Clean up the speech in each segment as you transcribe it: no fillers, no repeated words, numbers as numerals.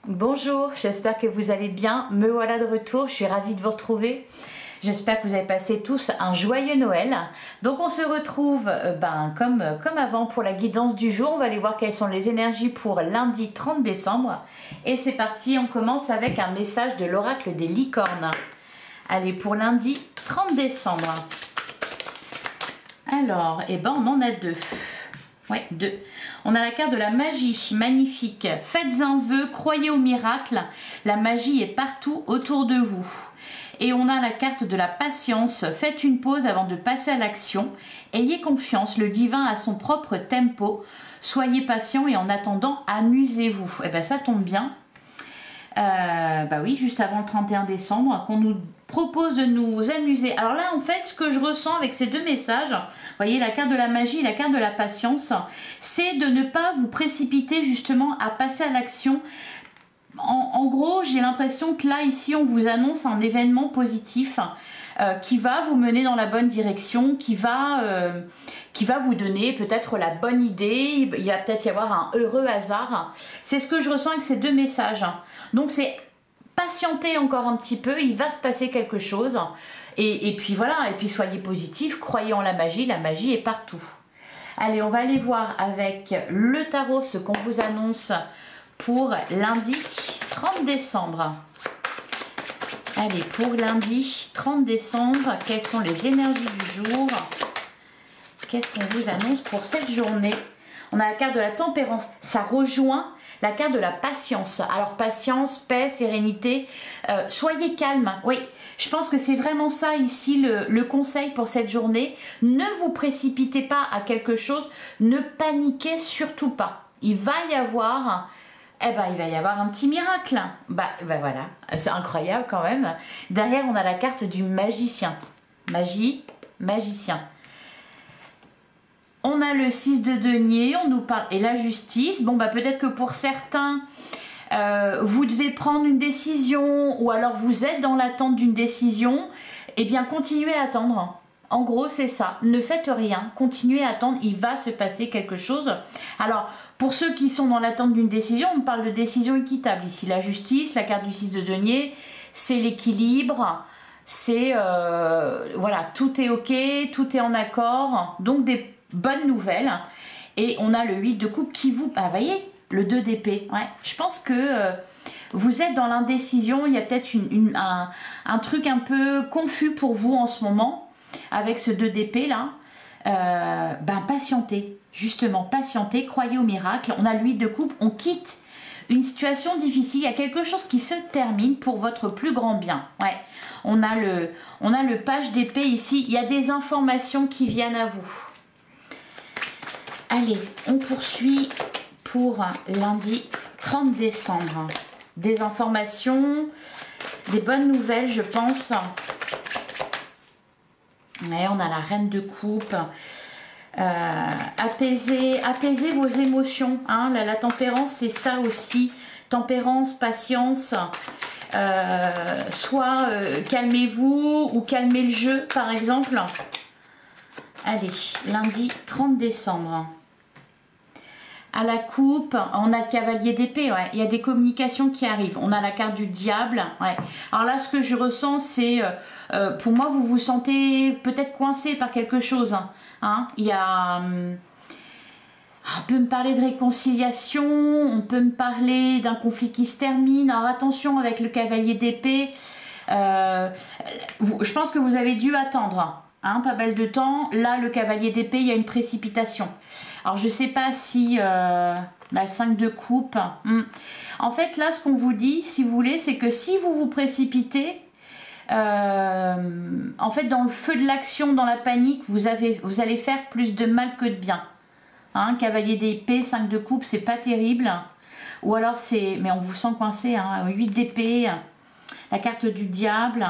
Bonjour, j'espère que vous allez bien. Me voilà de retour, je suis ravie de vous retrouver. J'espère que vous avez passé tous un joyeux Noël. Donc on se retrouve comme avant pour la guidance du jour. On va aller voir quelles sont les énergies pour lundi 30 décembre. Et c'est parti, on commence avec un message de l'oracle des licornes. Allez, pour lundi 30 décembre. Alors, on en a deux. Oui, deux. On a la carte de la magie, magnifique. Faites un vœu, croyez au miracle. La magie est partout autour de vous. Et on a la carte de la patience. Faites une pause avant de passer à l'action. Ayez confiance, le divin a son propre tempo. Soyez patient et en attendant, amusez-vous. Et bien ça tombe bien. Oui, juste avant le 31 décembre, qu'on nous propose de nous amuser. Alors là, en fait, ce que je ressens avec ces deux messages, vous voyez, la carte de la magie et la carte de la patience, c'est de ne pas vous précipiter justement à passer à l'action. En gros, j'ai l'impression que là, ici, on vous annonce un événement positif qui va vous mener dans la bonne direction, qui va vous donner peut-être la bonne idée. Il va peut-être y avoir un heureux hasard. C'est ce que je ressens avec ces deux messages. Donc, c'est patienter encore un petit peu, il va se passer quelque chose. Et puis voilà, et puis soyez positifs, croyez en la magie est partout. Allez, on va aller voir avec le tarot ce qu'on vous annonce pour lundi 30 décembre. Allez, pour lundi 30 décembre, quelles sont les énergies du jour? Qu'est-ce qu'on vous annonce pour cette journée? On a la carte de la tempérance, ça rejoint la carte de la patience. Alors patience, paix, sérénité, soyez calme. Oui, je pense que c'est vraiment ça ici le conseil pour cette journée. Ne vous précipitez pas à quelque chose, ne paniquez surtout pas. Il va y avoir un petit miracle. Voilà, c'est incroyable quand même. Derrière, on a la carte du magicien. Magie, magicien. On a le 6 de denier, on nous parle, et la justice. Peut-être que pour certains, vous devez prendre une décision, ou alors vous êtes dans l'attente d'une décision. Eh bien, continuez à attendre. En gros, c'est ça. Ne faites rien, continuez à attendre, il va se passer quelque chose. Alors, pour ceux qui sont dans l'attente d'une décision, on parle de décision équitable. Ici, la justice, la carte du 6 de denier, c'est l'équilibre. C'est, voilà, tout est ok, tout est en accord. Donc, des bonne nouvelle. Et on a le 8 de coupe qui vous... voyez, le 2 d'épée. Ouais. Je pense que vous êtes dans l'indécision. Il y a peut-être un truc un peu confus pour vous en ce moment avec ce 2 d'épée là. Patientez. Justement, patientez. Croyez au miracle. On a le 8 de coupe. On quitte une situation difficile. Il y a quelque chose qui se termine pour votre plus grand bien. Ouais. On a le page d'épée ici. Il y a des informations qui viennent à vous. Allez, on poursuit pour lundi 30 décembre. Des informations, des bonnes nouvelles, je pense. Ouais, on a la reine de coupe. Apaisez vos émotions. Hein. La tempérance, c'est ça aussi. Tempérance, patience. Soit calmez-vous ou calmez le jeu, par exemple. Allez, lundi 30 décembre. À la coupe, on a le cavalier d'épée, ouais. Il y a des communications qui arrivent. On a la carte du diable, ouais. Alors là, ce que je ressens, c'est, pour moi, vous vous sentez peut-être coincé par quelque chose. Hein. Il y a... on peut me parler de réconciliation, on peut me parler d'un conflit qui se termine. Alors attention avec le cavalier d'épée. Je pense que vous avez dû attendre. Hein, pas mal de temps. Là, le cavalier d'épée, il y a une précipitation. Alors, je ne sais pas si... la 5 de coupe. En fait, là, ce qu'on vous dit, si vous voulez, c'est que si vous vous précipitez, en fait, dans le feu de l'action, dans la panique, vous allez faire plus de mal que de bien. Hein, cavalier d'épée, 5 de coupe, c'est pas terrible. Ou alors, c'est... Mais on vous sent coincé. Hein, 8 d'épée, la carte du diable...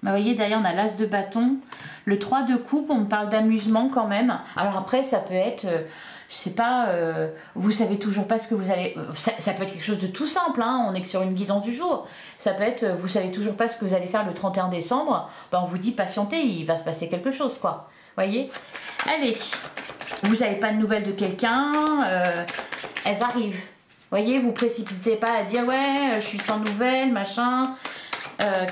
Vous voyez, derrière, on a l'as de bâton. Le 3 de coupe, on parle d'amusement quand même. Alors après, ça peut être, je sais pas, vous savez toujours pas ce que vous allez... Ça peut être quelque chose de tout simple, hein, on est que sur une guidance du jour. Ça peut être, vous savez toujours pas ce que vous allez faire le 31 décembre. On vous dit patientez, il va se passer quelque chose, quoi. Vous voyez? Allez, vous n'avez pas de nouvelles de quelqu'un, elles arrivent. Voyez, vous précipitez pas à dire ouais, je suis sans nouvelles, machin,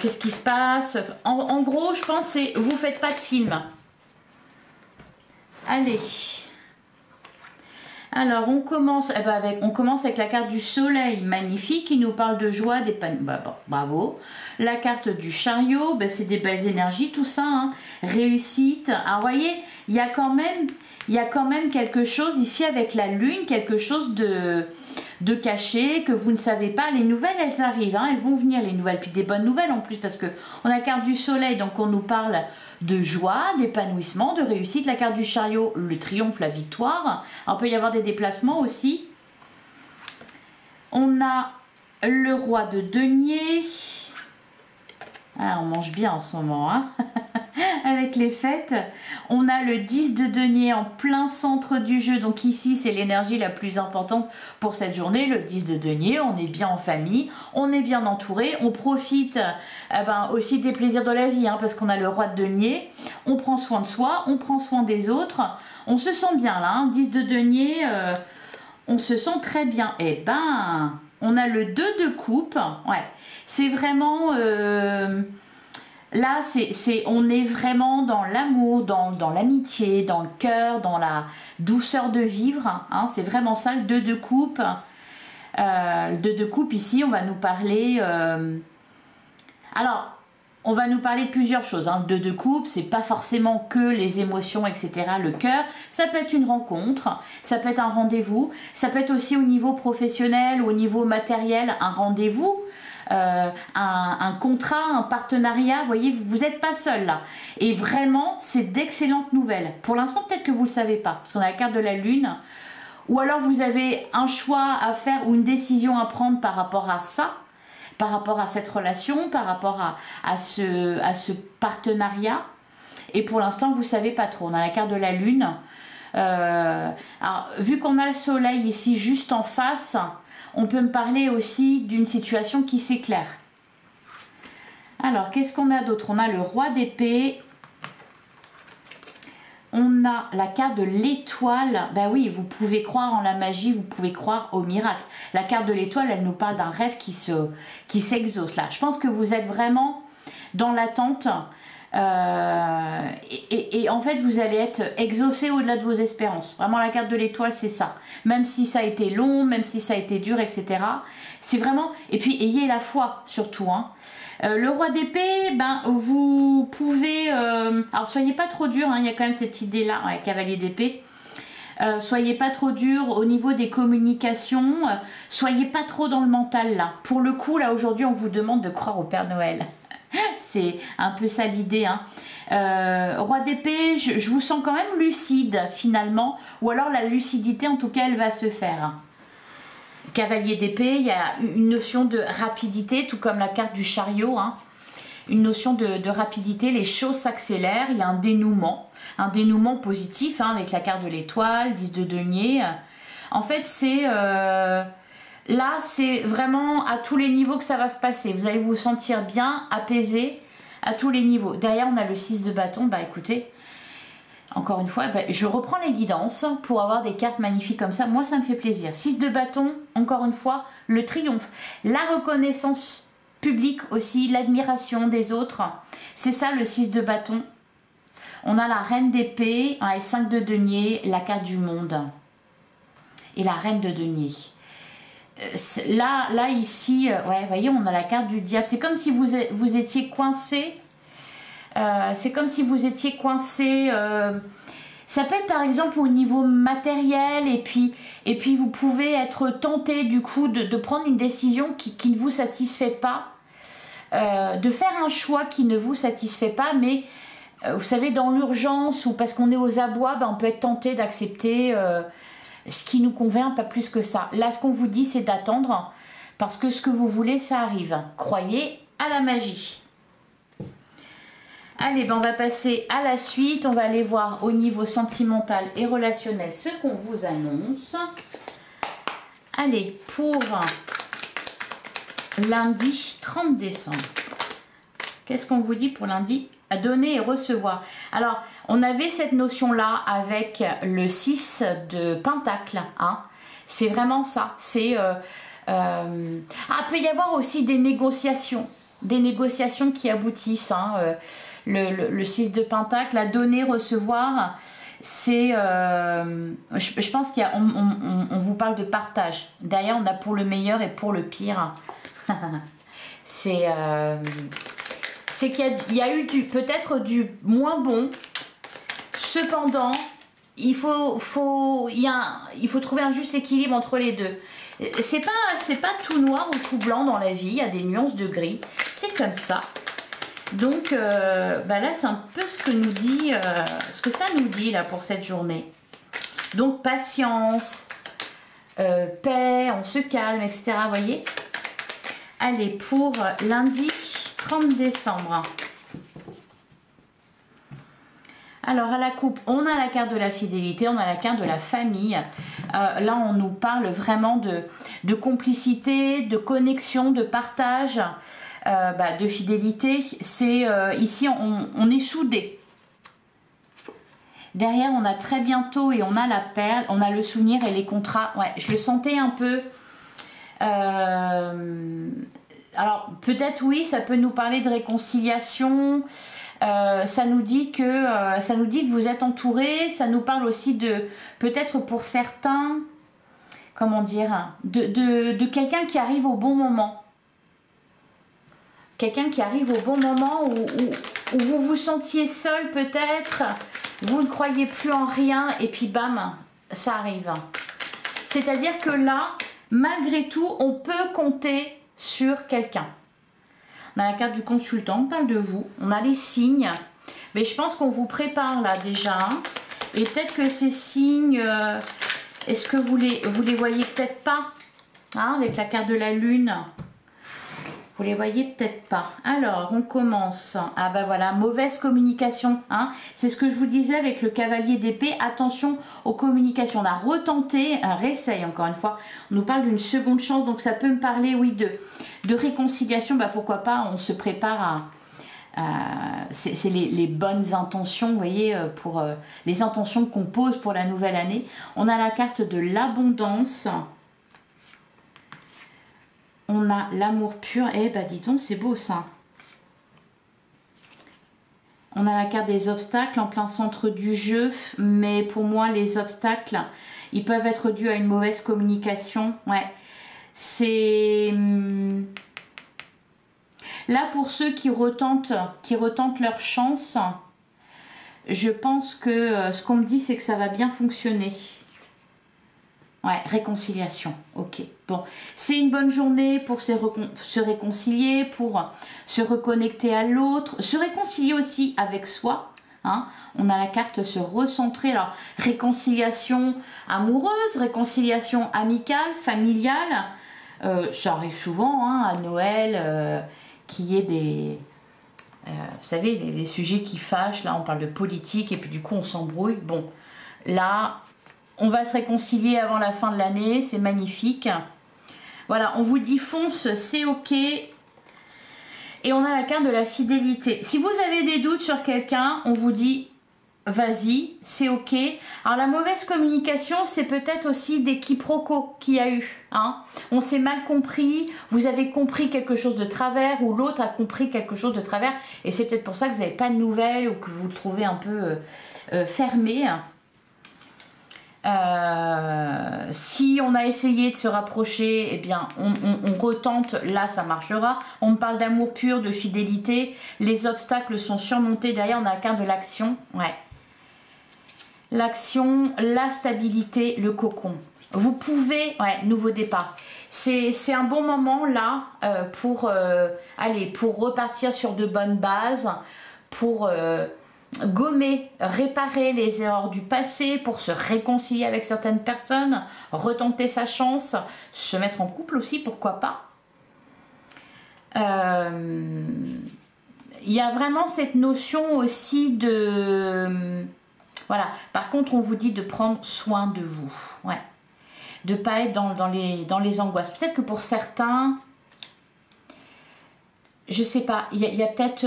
qu'est-ce qui se passe. En gros, je pense c'est vous faites pas de film. Allez. Alors, on commence, on commence avec la carte du soleil, magnifique, qui nous parle de joie, d'épanouissement. Bravo. La carte du chariot, c'est des belles énergies, tout ça. Hein. Réussite. Alors, vous voyez, il y a quand même quelque chose ici avec la lune, quelque chose de caché, que vous ne savez pas. Les nouvelles, elles arrivent, hein, elles vont venir, les nouvelles. Puis des bonnes nouvelles en plus, parce que on a la carte du soleil, donc on nous parle de joie, d'épanouissement, de réussite. La carte du chariot, le triomphe, la victoire. Alors, il peut y avoir des déplacements aussi. On a le roi de denier. Ah, on mange bien en ce moment, hein. Avec les fêtes. On a le 10 de denier en plein centre du jeu. Donc ici, c'est l'énergie la plus importante pour cette journée. Le 10 de denier, on est bien en famille, on est bien entouré. On profite aussi des plaisirs de la vie, hein, parce qu'on a le roi de denier. On prend soin de soi, on prend soin des autres. On se sent bien là, hein. 10 de denier, on se sent très bien. Et on a le 2 de coupe. Ouais, c'est vraiment... là, on est vraiment dans l'amour, dans l'amitié, dans le cœur, dans la douceur de vivre. Hein, c'est vraiment ça, le 2 de coupe. Le 2 de coupe, ici, on va nous parler... alors, on va nous parler de plusieurs choses. Hein. Le 2 de coupe, c'est pas forcément que les émotions, etc. Le cœur, ça peut être une rencontre, ça peut être un rendez-vous, ça peut être aussi au niveau professionnel, au niveau matériel, un rendez-vous. Un contrat, un partenariat, vous voyez, vous n'êtes pas seul là. Et vraiment, c'est d'excellentes nouvelles. Pour l'instant, peut-être que vous ne le savez pas, parce qu'on a la carte de la lune. Ou alors, vous avez un choix à faire ou une décision à prendre par rapport à ça, par rapport à cette relation, par rapport à ce partenariat. Et pour l'instant, vous ne savez pas trop. On a la carte de la lune. Alors, vu qu'on a le soleil ici juste en face, on peut me parler aussi d'une situation qui s'éclaire. Alors, qu'est-ce qu'on a d'autre? On a le roi d'épée. On a la carte de l'étoile. Ben oui, vous pouvez croire en la magie, vous pouvez croire au miracle. La carte de l'étoile, elle nous parle d'un rêve qui s'exauce là. Je pense que vous êtes vraiment dans l'attente. Et en fait, vous allez être exaucé au-delà de vos espérances. Vraiment, la carte de l'étoile, c'est ça. Même si ça a été long, même si ça a été dur, etc. C'est vraiment... Et puis, ayez la foi, surtout. Hein. Le roi d'épée, vous pouvez... alors, soyez pas trop dur. Hein, il y a quand même cette idée-là, ouais, cavalier d'épée. Soyez pas trop dur au niveau des communications. Soyez pas trop dans le mental, là. Pour le coup, là, aujourd'hui, on vous demande de croire au Père Noël. C'est un peu ça l'idée. Hein. Roi d'épée, je vous sens quand même lucide finalement, ou alors la lucidité en tout cas elle va se faire. Cavalier d'épée, il y a une notion de rapidité, tout comme la carte du chariot. Hein. Une notion de rapidité, les choses s'accélèrent, il y a un dénouement positif hein, avec la carte de l'étoile, 10 de denier. En fait c'est... là, c'est vraiment à tous les niveaux que ça va se passer. Vous allez vous sentir bien, apaisé à tous les niveaux. Derrière, on a le 6 de bâton. Écoutez, encore une fois, je reprends les guidances pour avoir des cartes magnifiques comme ça. Moi, ça me fait plaisir. 6 de bâton, encore une fois, le triomphe. La reconnaissance publique aussi, l'admiration des autres. C'est ça, le 6 de bâton. On a la reine d'épée, et 5 de denier, la carte du monde. Et la reine de denier. Là ici, ouais, vous voyez, on a la carte du diable. C'est comme si vous étiez coincé. C'est comme si vous étiez coincé. Ça peut être par exemple au niveau matériel et puis vous pouvez être tenté du coup de prendre une décision qui ne vous satisfait pas, de faire un choix qui ne vous satisfait pas, mais vous savez, dans l'urgence ou parce qu'on est aux abois, on peut être tenté d'accepter ce qui nous convient, pas plus que ça. Là, ce qu'on vous dit, c'est d'attendre, parce que ce que vous voulez, ça arrive. Croyez à la magie. Allez, on va passer à la suite. On va aller voir au niveau sentimental et relationnel ce qu'on vous annonce. Allez, pour lundi 30 décembre. Qu'est-ce qu'on vous dit pour lundi? À donner et recevoir. Alors, on avait cette notion-là avec le 6 de Pentacle. Hein. C'est vraiment ça. C'est peut y avoir aussi des négociations qui aboutissent. Hein. Le 6 de Pentacle, la donner, recevoir, c'est... je pense qu'on vous parle de partage. Derrière, on a pour le meilleur et pour le pire. C'est qu'il y a eu peut-être du moins bon. Cependant, il faut trouver un juste équilibre entre les deux. C'est pas tout noir ou tout blanc dans la vie. Il y a des nuances de gris. C'est comme ça. Donc là, c'est un peu ce que nous dit, ce que ça nous dit là pour cette journée. Donc patience, paix, on se calme, etc. Vous voyez? Allez, pour lundi 30 décembre. Alors, à la coupe, on a la carte de la fidélité, on a la carte de la famille. Là, on nous parle vraiment de complicité, de connexion, de partage, de fidélité. C'est ici, on est soudés. Derrière, on a très bientôt et on a la perle, on a le souvenir et les contrats. Ouais, je le sentais un peu. Alors, peut-être, oui, ça peut nous parler de réconciliation. Ça nous dit que vous êtes entouré. Ça nous parle aussi de, peut-être pour certains, comment dire, de quelqu'un qui arrive au bon moment. Quelqu'un qui arrive au bon moment où vous vous sentiez seul peut-être, vous ne croyez plus en rien et puis bam, ça arrive. C'est-à-dire que là, malgré tout, on peut compter sur quelqu'un. On a la carte du consultant, on parle de vous, on a les signes, mais je pense qu'on vous prépare là déjà. Et peut-être que ces signes, est-ce que vous les voyez peut-être pas, hein, avec la carte de la lune? Vous les voyez peut-être pas. Alors, on commence. Ah bah voilà, mauvaise communication. Hein. C'est ce que je vous disais avec le cavalier d'épée. Attention aux communications. On a retenté, un réessaye encore une fois. On nous parle d'une seconde chance. Donc ça peut me parler, oui, de réconciliation. Bah pourquoi pas, on se prépare c'est les bonnes intentions, vous voyez, pour les intentions qu'on pose pour la nouvelle année. On a la carte de l'abondance. On a l'amour pur. Eh ben dis donc, c'est beau ça. On a la carte des obstacles en plein centre du jeu. Mais pour moi, les obstacles, ils peuvent être dus à une mauvaise communication. Ouais. C'est... Là, pour ceux qui retentent leur chance, je pense que ce qu'on me dit, c'est que ça va bien fonctionner. Ouais, réconciliation, ok. Bon, c'est une bonne journée pour se réconcilier, pour se reconnecter à l'autre, se réconcilier aussi avec soi. Hein. On a la carte se recentrer. Alors, réconciliation amoureuse, réconciliation amicale, familiale. Ça arrive souvent hein, à Noël, qu'il y ait des... vous savez, les sujets qui fâchent. Là, on parle de politique et puis du coup, on s'embrouille. Bon, là... On va se réconcilier avant la fin de l'année, c'est magnifique. Voilà, on vous dit fonce, c'est ok. Et on a la carte de la fidélité. Si vous avez des doutes sur quelqu'un, on vous dit vas-y, c'est ok. Alors la mauvaise communication, c'est peut-être aussi des quiproquos qu'il y a eu. Hein. On s'est mal compris, vous avez compris quelque chose de travers ou l'autre a compris quelque chose de travers. Et c'est peut-être pour ça que vous n'avez pas de nouvelles ou que vous le trouvez un peu fermé. Si on a essayé de se rapprocher, eh bien on retente, là ça marchera. On me parle d'amour pur, de fidélité, les obstacles sont surmontés. Derrière on a la carte de l'action, ouais. L'action, la stabilité, le cocon. Vous pouvez, ouais, nouveau départ. C'est un bon moment là pour repartir sur de bonnes bases, pour gommer, réparer les erreurs du passé, pour se réconcilier avec certaines personnes, retenter sa chance, se mettre en couple aussi, pourquoi pas. Il y a vraiment cette notion aussi de... Voilà, par contre on vous dit de prendre soin de vous, ouais. De ne pas être dans les angoisses. Peut-être que pour certains... je sais pas, il y a peut-être,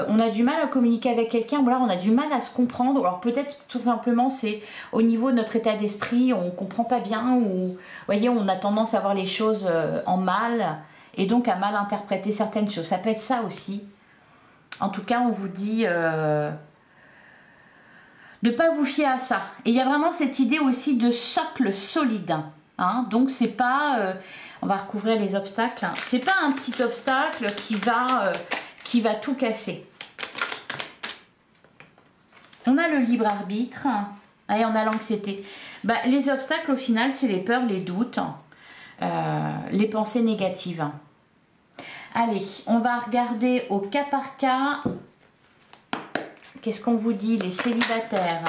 on a du mal à communiquer avec quelqu'un, ou alors on a du mal à se comprendre, alors peut-être tout simplement c'est au niveau de notre état d'esprit, on comprend pas bien, ou vous voyez, on a tendance à voir les choses en mal, et donc à mal interpréter certaines choses, ça peut être ça aussi. En tout cas, on vous dit de ne pas vous fier à ça, et il y a vraiment cette idée aussi de socle solide, hein, donc c'est pas... on va recouvrir les obstacles. C'est pas un petit obstacle qui va tout casser. On a le libre arbitre et on a l'anxiété. Bah, les obstacles, au final, c'est les peurs, les doutes, les pensées négatives. Allez, on va regarder au cas par cas. Qu'est-ce qu'on vous dit, les célibataires?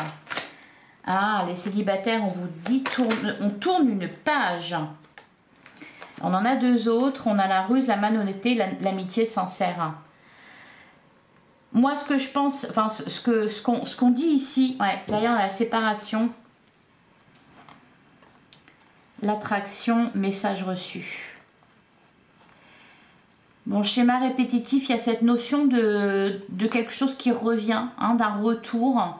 Ah, les célibataires, on vous dit, on tourne une page. On en a deux autres, on a la ruse, la malhonnêteté, l'amitié sincère. Moi, ce que je pense, enfin, ce qu'on dit ici, ouais, d'ailleurs, la séparation, l'attraction, message reçu. Bon, schéma répétitif, il y a cette notion de quelque chose qui revient, hein, d'un retour.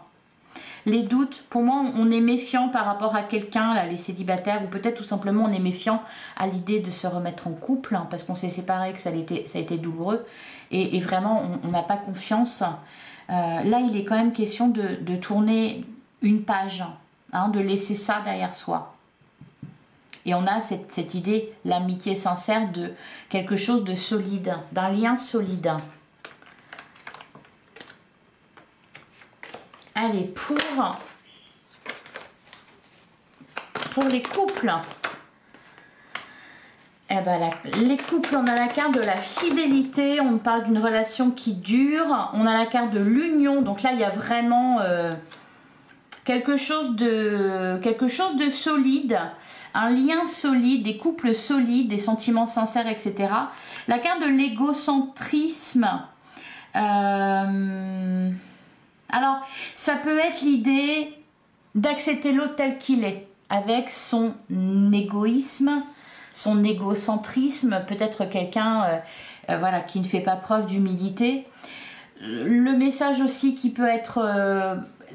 Les doutes, pour moi, on est méfiant par rapport à quelqu'un, là, les célibataires, ou peut-être tout simplement on est méfiant à l'idée de se remettre en couple, hein, parce qu'on s'est séparés, que ça a été douloureux, et vraiment, on n'a pas confiance. Là, il est quand même question de tourner une page, hein, de laisser ça derrière soi. Et on a cette idée, l'amitié sincère, de quelque chose de solide, d'un lien solide. Allez, pour les couples, eh ben les couples, on a la carte de la fidélité, on parle d'une relation qui dure, on a la carte de l'union, donc là il y a vraiment quelque chose de solide, un lien solide, des couples solides, des sentiments sincères, etc. La carte de l'égocentrisme, alors, ça peut être l'idée d'accepter l'autre tel qu'il est, avec son égoïsme, son égocentrisme, peut-être quelqu'un voilà, qui ne fait pas preuve d'humilité. Le message aussi qui peut être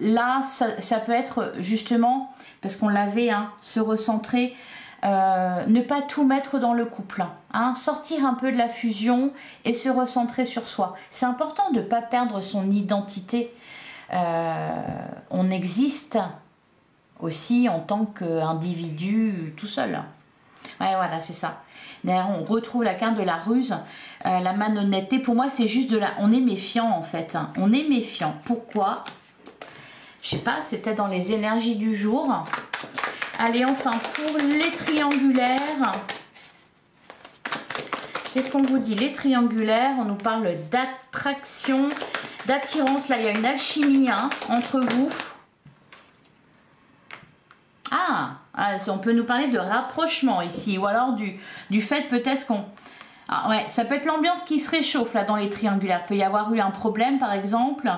là, ça peut être justement, parce qu'on l'avait, hein, se recentrer, ne pas tout mettre dans le couple, hein, sortir un peu de la fusion et se recentrer sur soi. C'est important de ne pas perdre son identité. On existe aussi en tant qu'individu tout seul. Ouais, voilà, c'est ça. D'ailleurs, on retrouve la carte de la ruse, la malhonnêteté. Pour moi, c'est juste on est méfiant en fait. Hein. On est méfiant. Pourquoi? Je sais pas, c'était dans les énergies du jour. Allez, enfin, pour les triangulaires. Qu'est-ce qu'on vous dit? Les triangulaires, on nous parle d'attraction, d'attirance. Là, il y a une alchimie, hein, entre vous. On peut nous parler de rapprochement ici. Ou alors du fait peut-être qu'on... Ah, ouais, ça peut être l'ambiance qui se réchauffe là dans les triangulaires. Il peut y avoir eu un problème par exemple.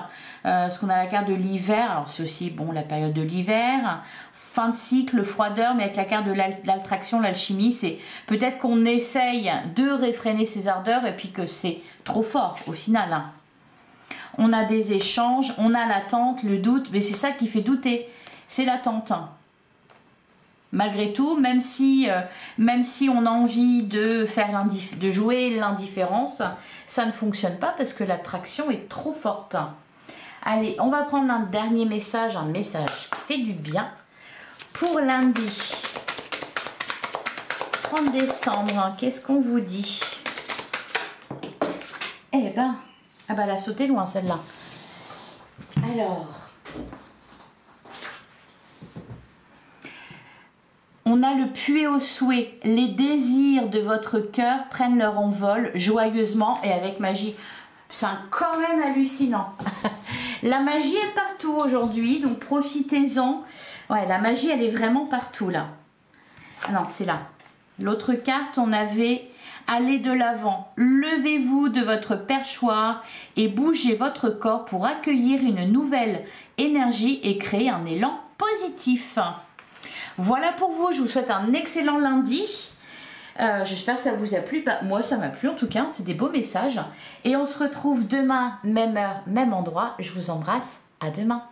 Parce qu'on a la carte de l'hiver. Alors c'est aussi bon la période de l'hiver. Fin de cycle, froideur, mais avec la carte de l'attraction, l'alchimie, c'est peut-être qu'on essaye de réfréner ses ardeurs et puis que c'est trop fort au final. Hein. On a des échanges, on a l'attente, le doute, mais c'est ça qui fait douter, c'est l'attente. Malgré tout, même si on a envie de jouer l'indifférence, ça ne fonctionne pas parce que l'attraction est trop forte. Allez, on va prendre un dernier message, un message qui fait du bien. Pour lundi 30 décembre, qu'est-ce qu'on vous dit? Eh ben, ah bah elle a sauté loin celle-là. Alors, on a le puits au souhait. Les désirs de votre cœur prennent leur envol joyeusement et avec magie. C'est quand même hallucinant. La magie est partout aujourd'hui, donc profitez-en. Ouais, la magie, elle est vraiment partout, là. Ah non, c'est là. L'autre carte, on avait « Allez de l'avant, levez-vous de votre perchoir et bougez votre corps pour accueillir une nouvelle énergie et créer un élan positif. » Voilà pour vous, je vous souhaite un excellent lundi. J'espère que ça vous a plu. Bah, moi, ça m'a plu en tout cas. C'est des beaux messages. Et on se retrouve demain, même heure, même endroit. Je vous embrasse. À demain.